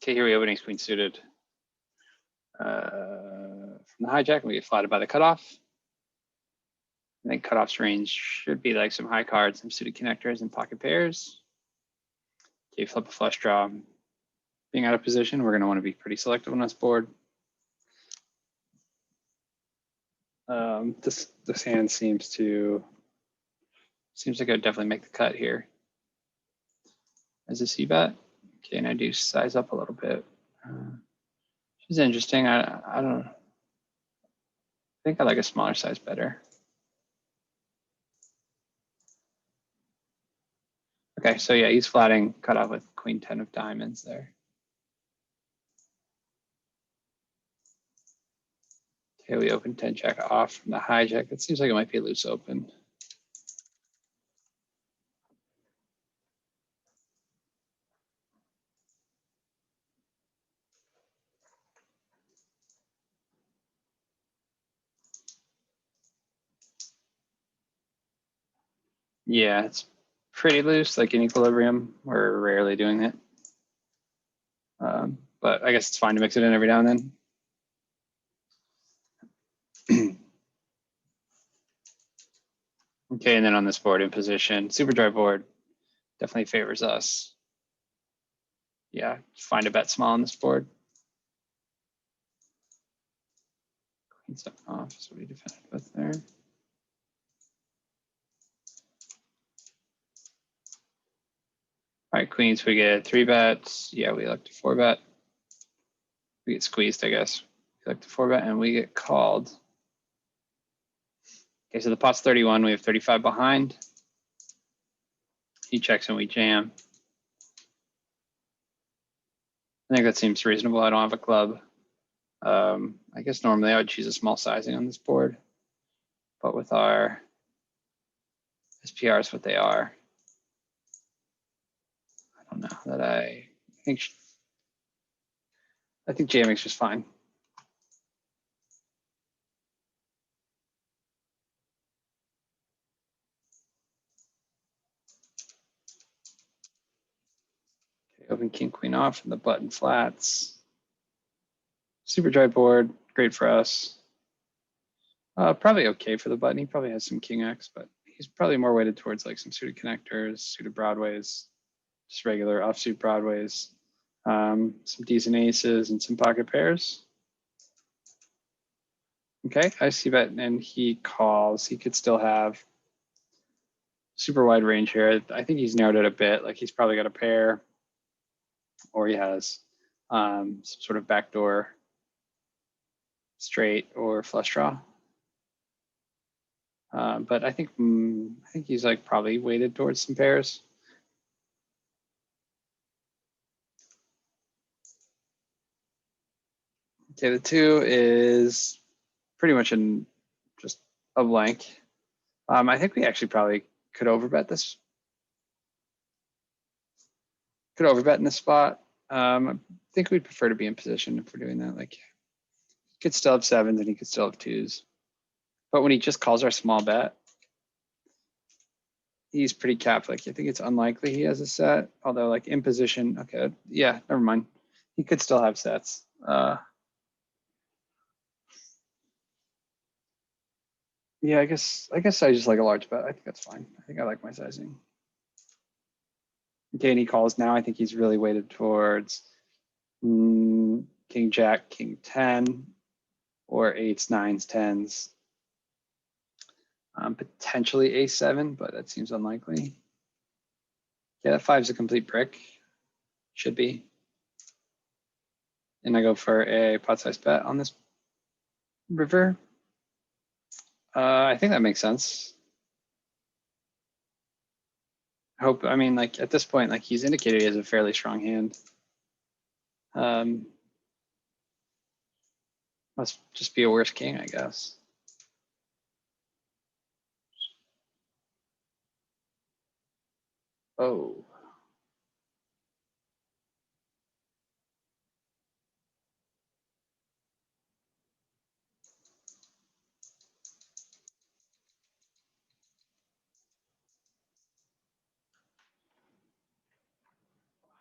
Okay, here we open ace queen suited. From the hijack, we get flatted by the cutoff. I think cutoff's range should be like some high cards, some suited connectors and pocket pairs. Okay, flip a flush draw. Being out of position, we're gonna wanna be pretty selective on this board. This hand seems like I'd definitely make the cut here. As a c-bet. Okay, and I do size up a little bit. Which is interesting. I don't know. I think I like a smaller size better. Okay, so yeah, he's flatting cutoff with queen 10 of diamonds there. Okay, we open 10 jack off from the hijack. It seems like it might be a loose open. Yeah, it's pretty loose, like in equilibrium. We're rarely doing it. But I guess it's fine to mix it in every now and then. Okay, and then on this board in position, super dry board definitely favors us. Yeah, find a bet small on this board. Queen 7 off is what he defended with there. All right, queens, we get 3 bets. Yeah, we elect to 4 bet. We get squeezed, I guess. We elect to 4 bet and we get called. Okay, so the pot's 31, we have 35 behind. He checks and we jam. I think that seems reasonable. I don't have a club. I guess normally I would choose a small sizing on this board, but with our SPRs what they are, I don't know that I think jamming's just fine. Okay, open king queen off and the button flats. Super dry board, great for us. Probably okay for the button. He probably has some king X, but he's probably more weighted towards like some suited connectors, suited broadways, just regular offsuit broadways, some decent aces and some pocket pairs. Okay, I see bet and he calls. He could still have super wide range here. I think he's narrowed it a bit. Like he's probably got a pair, or he has some sort of backdoor straight or flush draw. But I think he's like probably weighted towards some pairs. Okay, the 2 is pretty much just a blank. I think we actually probably could overbet this. Could overbet in this spot. I think we'd prefer to be in position if we're doing that. Like, he could still have 7s and he could still have 2s. But when he just calls our small bet, he's pretty capped. Like, I think it's unlikely he has a set. Although, like in position, okay, yeah, never mind. He could still have sets. Yeah, I guess I just like a large bet. I think that's fine. I think I like my sizing. Okay, and he calls now. I think he's really weighted towards king jack, king 10, or 8s, 9s, 10s. Potentially a7, but that seems unlikely. Yeah, that 5's a complete brick. Should be. And I go for a pot size bet on this river. I think that makes sense. I mean, like at this point, like he's indicated he has a fairly strong hand. Must just be a worse king, I guess. Oh.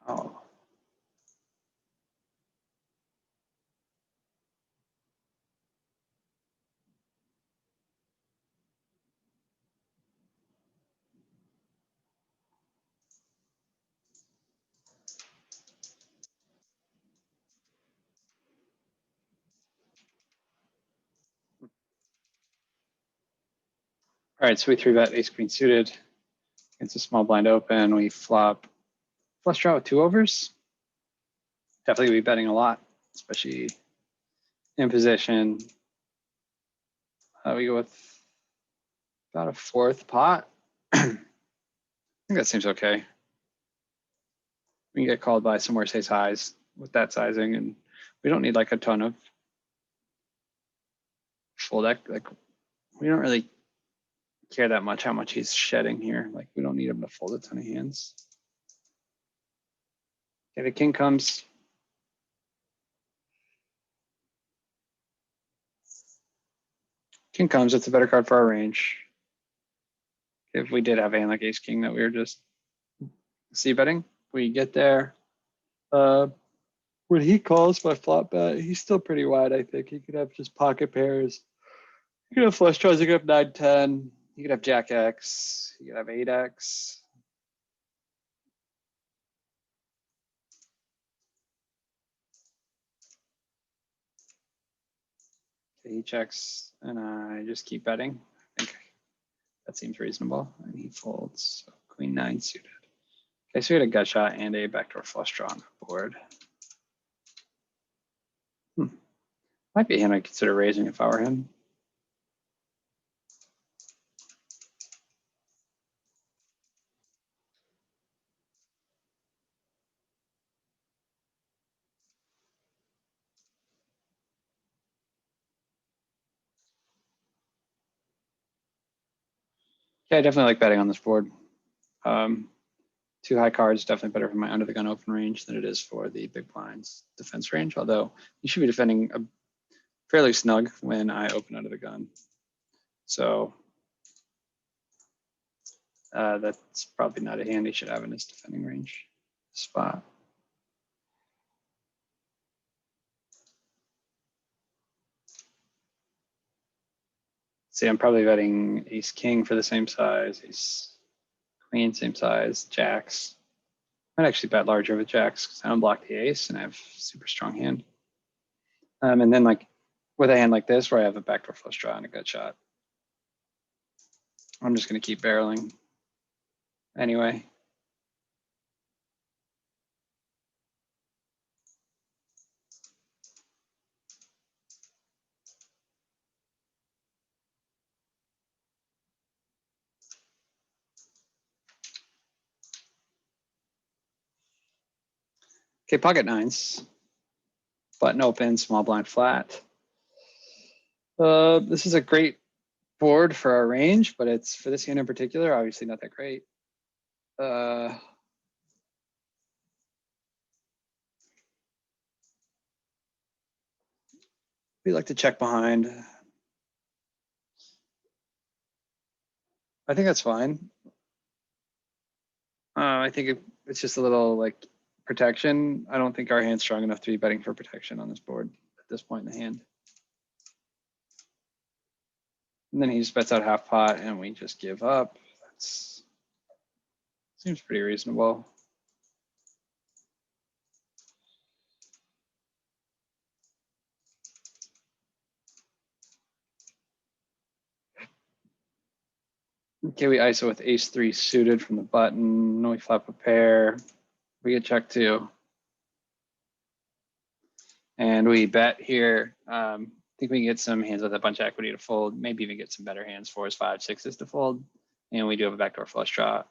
Oh. All right, so we 3-bet ace queen suited. It's a small blind open. We flop flush draw with 2 overs. Definitely be betting a lot, especially in position. We go with about a 4th pot. I think that seems okay. We can get called by some worse ace highs with that sizing, and we don't need like a ton of full deck. Like we don't really care that much how much he's shedding here. Like we don't need him to fold a ton of hands. Okay, the king comes. King comes, it's a better card for our range. If we did have a hand like ace king that we were just c-betting, we get there. When he calls my flop bet, he's still pretty wide, I think. He could have just pocket pairs. He could have flush draws, he could have 9-10. He could have jack X, he could have 8X. He checks and I just keep betting. I think that seems reasonable. And he folds. So queen 9 suited. Okay, so we had a gut shot and a backdoor flush draw on the board. Might be a hand I'd consider raising if I were him. Yeah, I definitely like betting on this board. 2 high cards, definitely better for my under the gun open range than it is for the big blinds defense range, although you should be defending a fairly snug when I open under the gun. So that's probably not a hand he should have in his defending range spot. See, I'm probably betting ace king for the same size, ace queen, same size, jacks. I'd actually bet larger with jacks because I don't block the ace and I have super strong hand. And then like with a hand like this where I have a backdoor flush draw and a gut shot, I'm just going to keep barreling anyway. Okay, pocket nines, button open, small blind flat. This is a great board for our range, but it's for this hand in particular, obviously not that great. We like to check behind. I think that's fine. I think it's just a little like protection. I don't think our hand's strong enough to be betting for protection on this board at this point in the hand. And then he just bets out half pot and we just give up. That's seems pretty reasonable. Okay, we ISO with ace 3 suited from the button. No, we flop a pair. We get check 2. And we bet here. I think we can get some hands with a bunch of equity to fold, maybe even get some better hands, 4s, 5s, 6s to fold. And we do have a backdoor flush draw.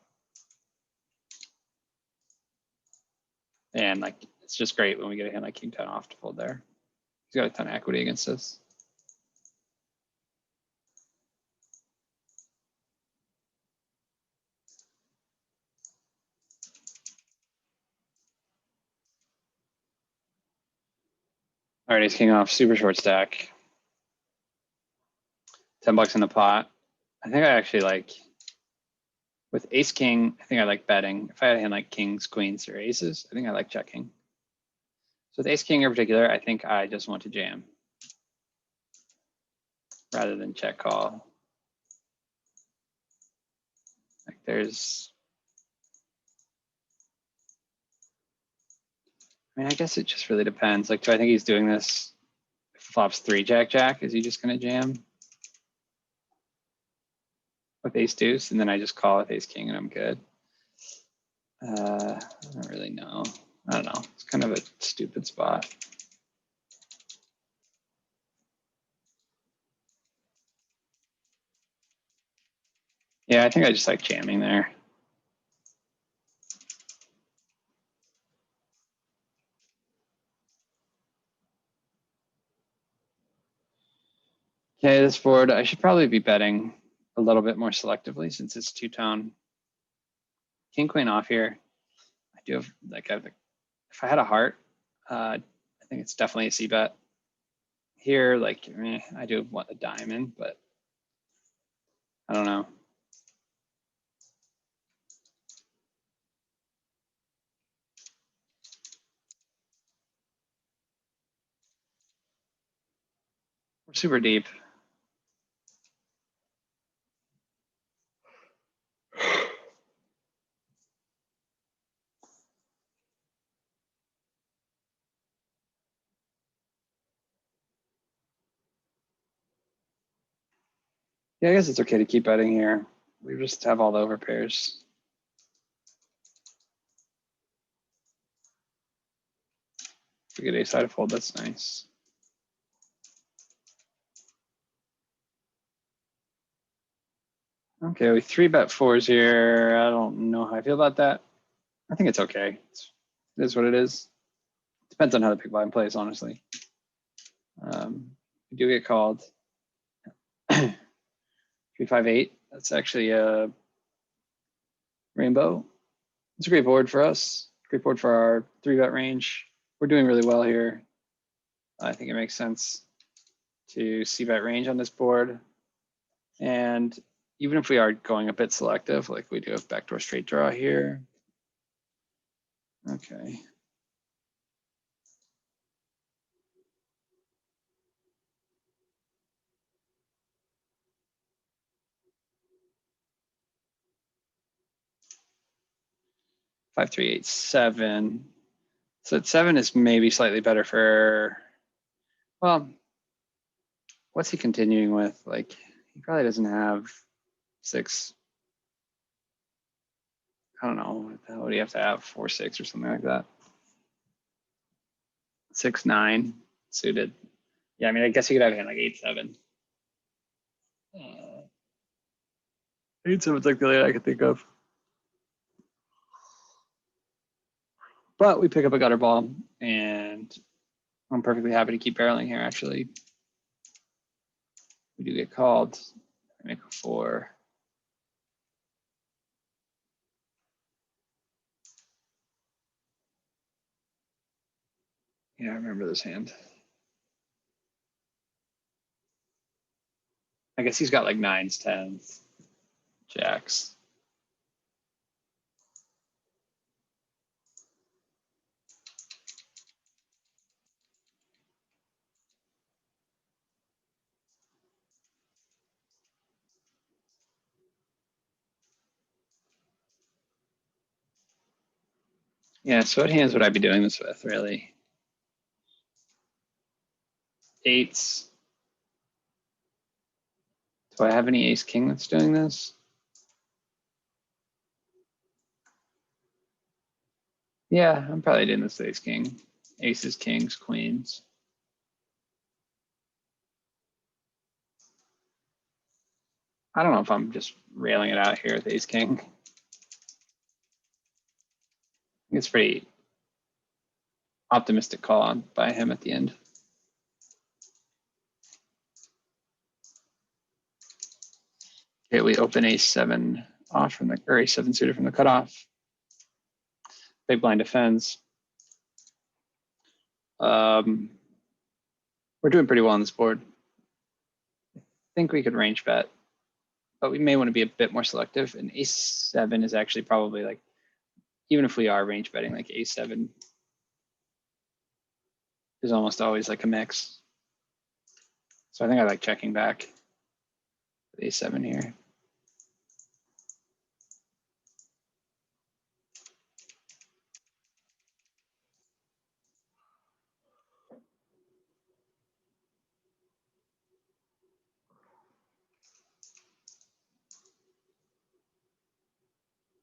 And like, it's just great when we get a hand like king 10 off to fold there. He's got a ton of equity against us. All right, ace king off, super short stack. $10 in the pot. I think I actually like, with ace king, I think I like betting. If I had a hand like kings, queens, or aces, I think I like checking. So with ace king in particular, I think I just want to jam rather than check call. Like there's, I mean, I guess it just really depends. Like, do I think he's doing this? If flops 3 jack jack, is he just gonna jam? with ace deuce, and then I just call with ace king and I'm good. I don't really know. I don't know. It's kind of a stupid spot. Yeah, I think I just like jamming there. Okay, this board, I should probably be betting a little bit more selectively since it's two-tone. King, queen off here. I do have, like, if I had a heart, I think it's definitely a C bet. Here, like, I do want a diamond, but I don't know. We're super deep. Yeah, I guess it's okay to keep betting here. We just have all the overpairs. If we get ace side of fold, that's nice. Okay, we 3-bet fours here. I don't know how I feel about that. I think it's okay. It is what it is. Depends on how the big blind plays, honestly. We do get called. 3-5-8. That's actually a rainbow. It's a great board for us. Great board for our 3-bet range. We're doing really well here. I think it makes sense to c-bet range on this board. And even if we are going a bit selective, like we do have backdoor straight draw here. Okay. Five, 3, 8, 7. So 7 is maybe slightly better for, well, what's he continuing with? Like, he probably doesn't have 6. I don't know. What do you have to have? 4, 6 or something like that. 6, 9 suited. Yeah, I mean, I guess you could have him like 8, 7. 8, 7's like the only I could think of. But we pick up a gutter ball, and I'm perfectly happy to keep barreling here, actually. We do get called. I make a 4. Yeah, I remember this hand. I guess he's got like 9s, 10s, jacks. Yeah, so what hands would I be doing this with, really? 8s. Do I have any ace king that's doing this? Yeah, I'm probably doing this with ace king. Aces, kings, queens. I don't know if I'm just railing it out here with ace king. I think it's pretty optimistic call on by him at the end. Okay, we open ace-7 off from the, or ace-7 suited from the cutoff. Big blind defends. We're doing pretty well on this board. I think we could range bet, but we may want to be a bit more selective. And ace-7 is actually probably like, even if we are range betting, like ace-7 is almost always like a mix. So I think I like checking back with ace-7 here.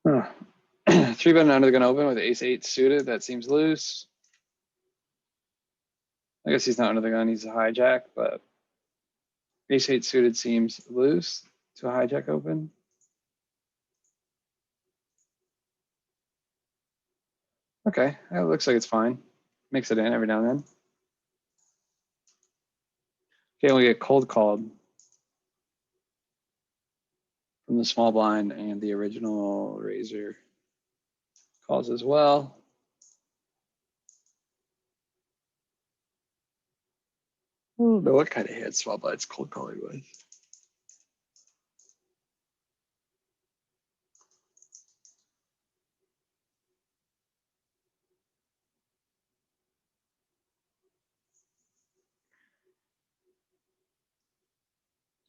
Three button under the gun open with ace eight suited. That seems loose. I guess he's not under the gun. He's a hijack, but ace eight suited seems loose to a hijack open. Okay, it looks like it's fine. Mix it in every now and then. Okay, we get cold called from the small blind, and the original raiser calls as well. I don't know what kind of hand small blind's cold calling with.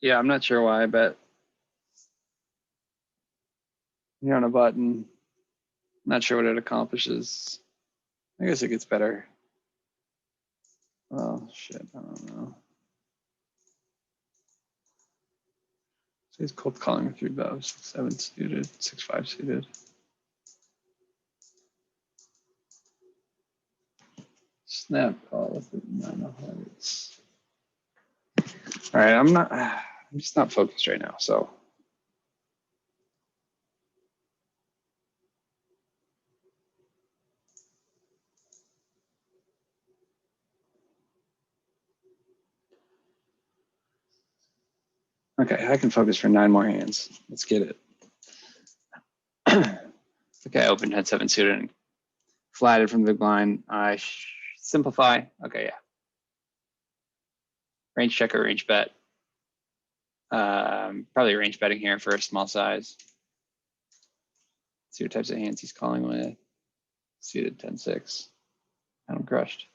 Yeah, I'm not sure why, but you're on a button. Not sure what it accomplishes. I guess it gets better. Oh, shit, I don't know. So he's cold calling with 3-bet, 6-7 suited, 6-5 suited. Snap call with the 9 of hearts. All right, I'm just not focused right now, so. Okay, I can focus for 9 more hands. Let's get it. Okay, I opened head 7 suited and flatted from the big blind. I simplify. Okay, yeah. Range check or range bet. Probably range betting here for a small size. See what types of hands he's calling with. Suited 10-6. I'm crushed.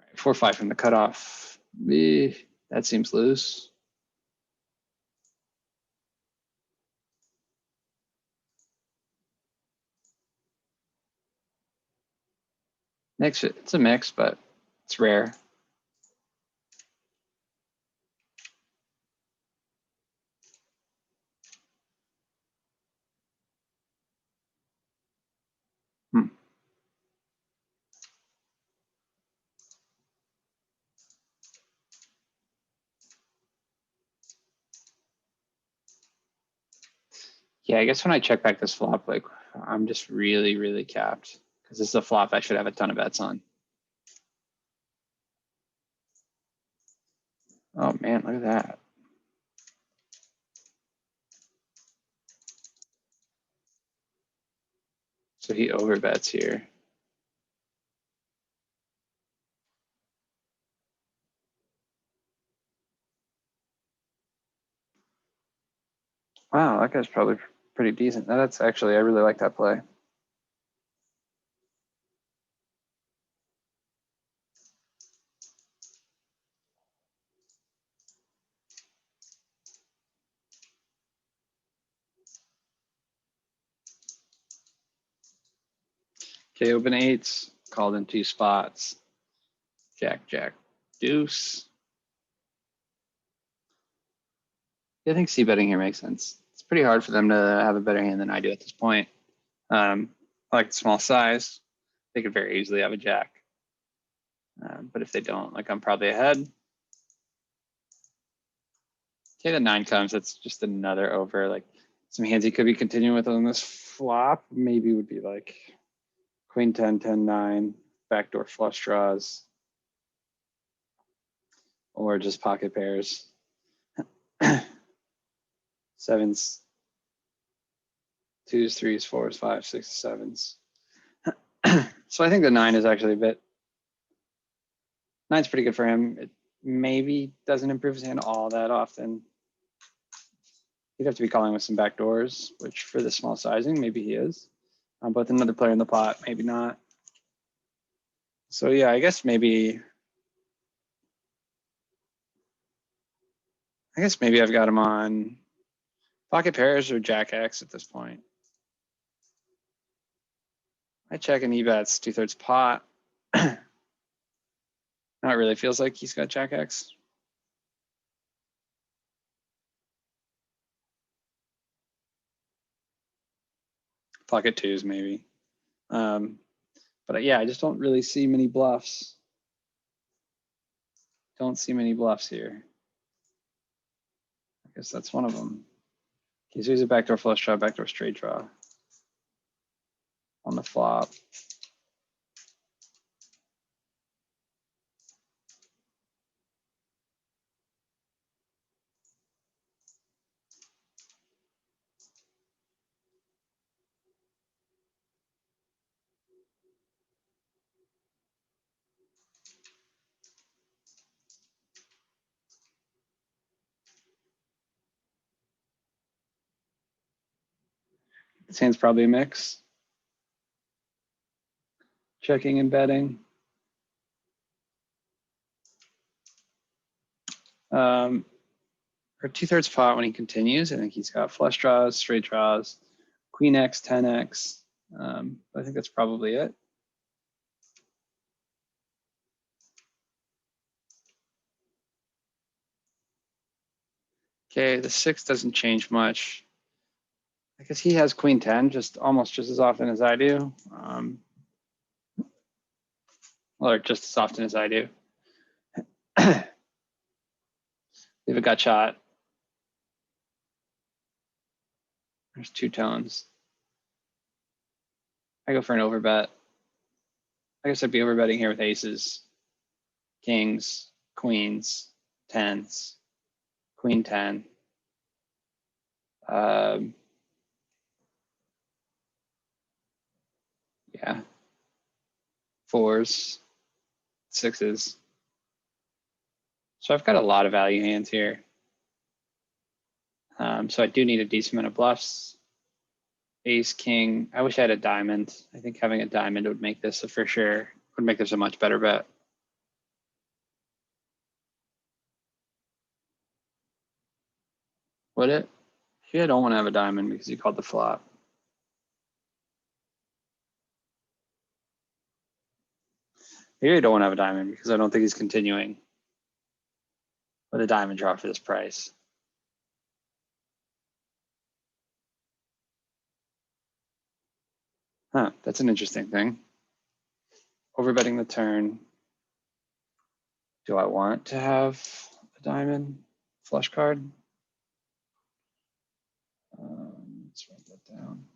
All right, 4-5 from the cutoff. That seems loose. Mix it. It's a mix, but it's rare. Yeah, I guess when I check back this flop, like I'm just really, really capped because this is a flop I should have a ton of bets on. Oh man, look at that. So he overbets here. Wow, that guy's probably pretty decent. That's actually, I really like that play. Okay, open eights, called in 2 spots. Jack, jack, deuce. I think C betting here makes sense. It's pretty hard for them to have a better hand than I do at this point. I like the small size. They could very easily have a jack. But if they don't, like I'm probably ahead. Okay, the 9 comes. That's just another over. Like some hands he could be continuing with on this flop. Maybe would be like Queen 10, 10, 9, backdoor flush draws, or just pocket pairs. 7s, 2s, 3s, 4s, 5s, 6s, 7s. So I think the 9 is actually a bit. 9's pretty good for him. It maybe doesn't improve his hand all that often. He'd have to be calling with some backdoors, which for the small sizing, maybe he is. But another player in the pot, maybe not. So yeah, I guess maybe I've got him on pocket pairs or Jack X at this point. I check and he bets 2/3 pot. Now it really feels like he's got Jack X. pocket twos maybe. But yeah, I just don't really see many bluffs. Don't see many bluffs here. I guess that's one of them. Okay, so here's a backdoor flush draw, backdoor straight draw on the flop. This hand's probably a mix. Checking and betting. Or 2/3 pot when he continues. I think he's got flush draws, straight draws, queen X, 10X. I think that's probably it. Okay, the 6 doesn't change much. I guess he has queen 10 almost just as often as I do. Or just as often as I do. Leave a gut shot. There's 2 tones. I go for an overbet. I guess I'd be overbetting here with aces, kings, queens, 10s, queen 10. Yeah. 4s, 6s. So I've got a lot of value hands here. So I do need a decent amount of bluffs. Ace, king. I wish I had a diamond. I think having a diamond would make this for sure, would make this a much better bet. Would it? Here I don't want to have a diamond because he called the flop. Here I don't want to have a diamond because I don't think he's continuing with a diamond draw for this price. Huh, that's an interesting thing. Overbetting the turn. Do I want to have a diamond flush card? Let's write that down.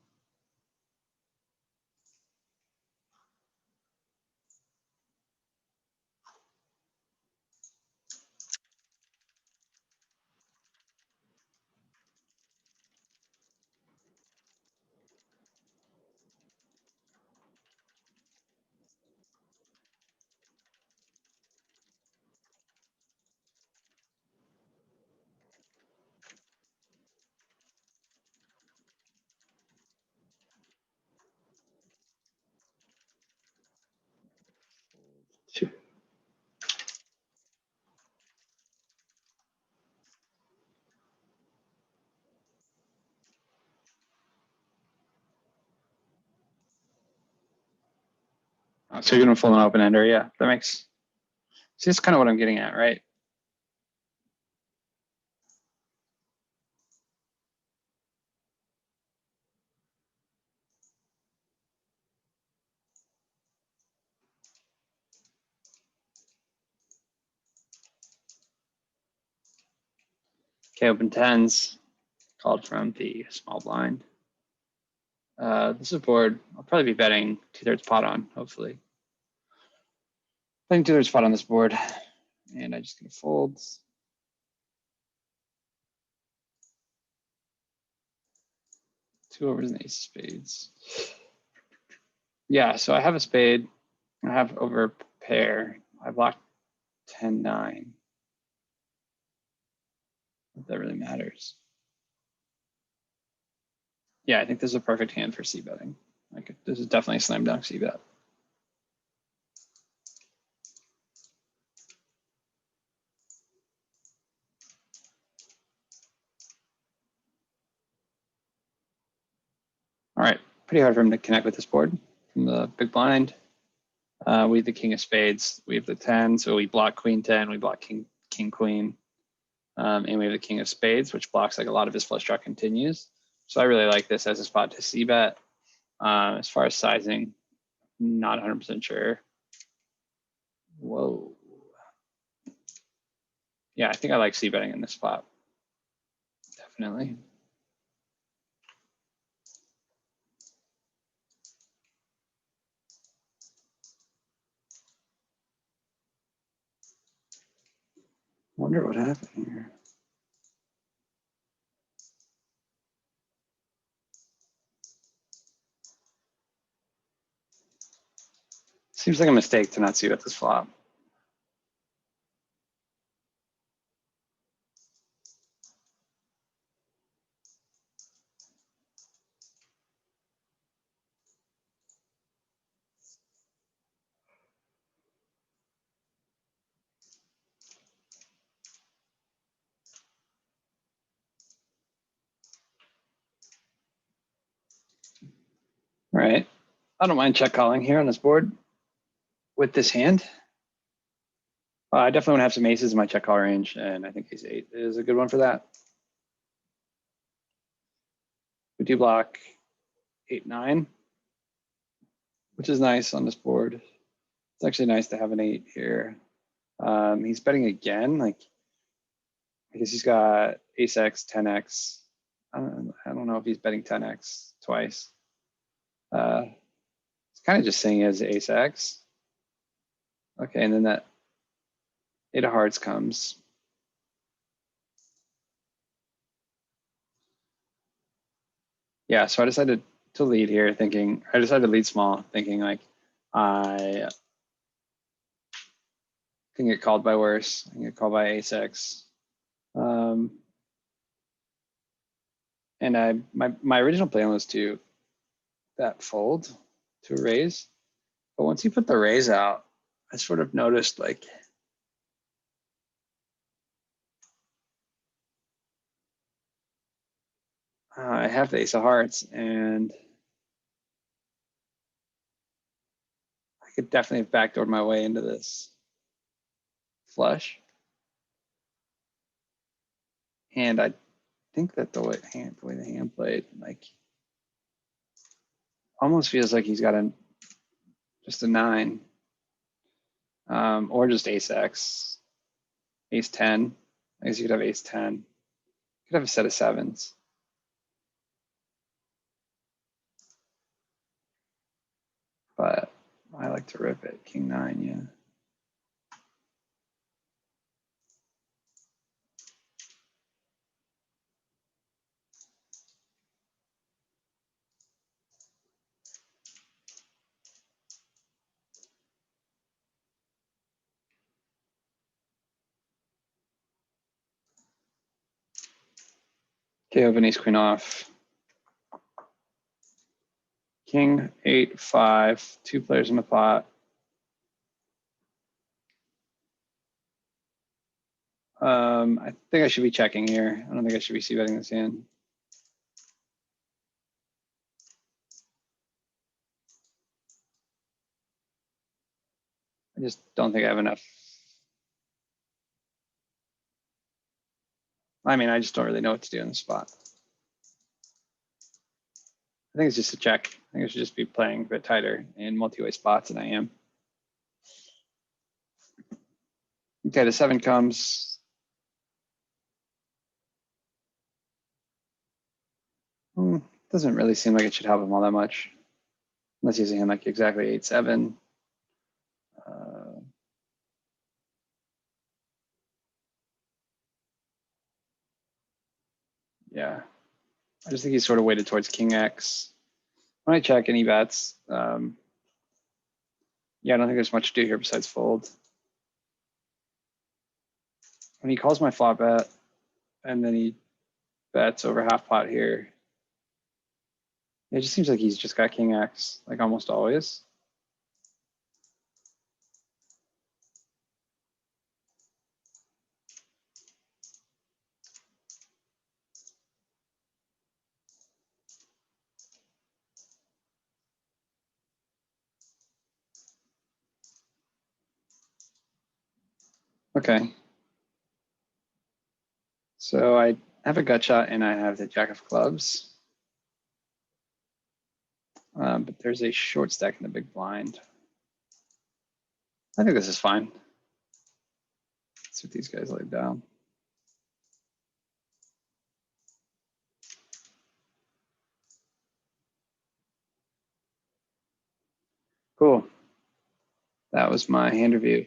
So you're gonna fold an open ender, yeah. That makes. See, that's kind of what I'm getting at, right? Okay, open 10s, called from the small blind. This is a board I'll probably be betting 2/3 pot on, hopefully. Betting 2/3 pot on this board, and I'm just gonna fold. Two overs and ace of spades. Yeah, so I have a spade. I have over a pair. I blocked 10-9. If that really matters. Yeah, I think this is a perfect hand for c-betting. Like, this is definitely a slam dunk c-bet. All right, pretty hard for him to connect with this board from the big blind. We have the king of spades. We have the 10, so we block queen 10. We block king queen. And we have the king of spades, which blocks like a lot of his flush draw continues. So I really like this as a spot to c-bet. As far as sizing, not 100% sure. Whoa. Yeah, I think I like c-betting in this spot. Definitely. Wonder what happened here. Seems like a mistake to not see at this flop. All right. I don't mind check calling here on this board with this hand. I definitely want to have some aces in my check call range, and I think ace 8 is a good one for that. We do block 8-9, which is nice on this board. It's actually nice to have an 8 here. He's betting again. Like, I guess he's got ace X, 10X. I don't know if he's betting 10X twice. It's kind of just saying as ace X. Okay, and then that 8 of hearts comes. Yeah, so I decided to lead here I decided to lead small, thinking like I can get called by worse. I can get called by ace X. And my original plan was to bet fold to raise. But once you put the raise out, I sort of noticed like I have the ace of hearts, and I could definitely have backdoored my way into this flush. And I think that the way the hand played, like, almost feels like he's got just a 9, or just ace X, ace 10. I guess you could have ace 10. You could have a set of 7s. But I like to rip it. King 9, yeah. Okay, open ace queen off. King 8-5, 2 players in the pot. I think I should be checking here. I don't think I should be c-betting this hand. I just don't think I have enough. I mean, I just don't really know what to do in the spot. I think it's just a check. I think I should just be playing a bit tighter in multi-way spots than I am. Okay, the 7 comes. Doesn't really seem like it should help him all that much. Unless he's a hand like exactly 8-7. Yeah, I just think he's sort of weighted towards King X. When I check and he bets, yeah, I don't think there's much to do here besides fold. When he calls my flop bet, and then he bets over half pot here, it just seems like he's just got King X, like almost always. Okay. So I have a gut shot and I have the Jack of clubs. but there's a short stack in the big blind. I think this is fine. Let's see what these guys laid down. Cool. That was my hand review.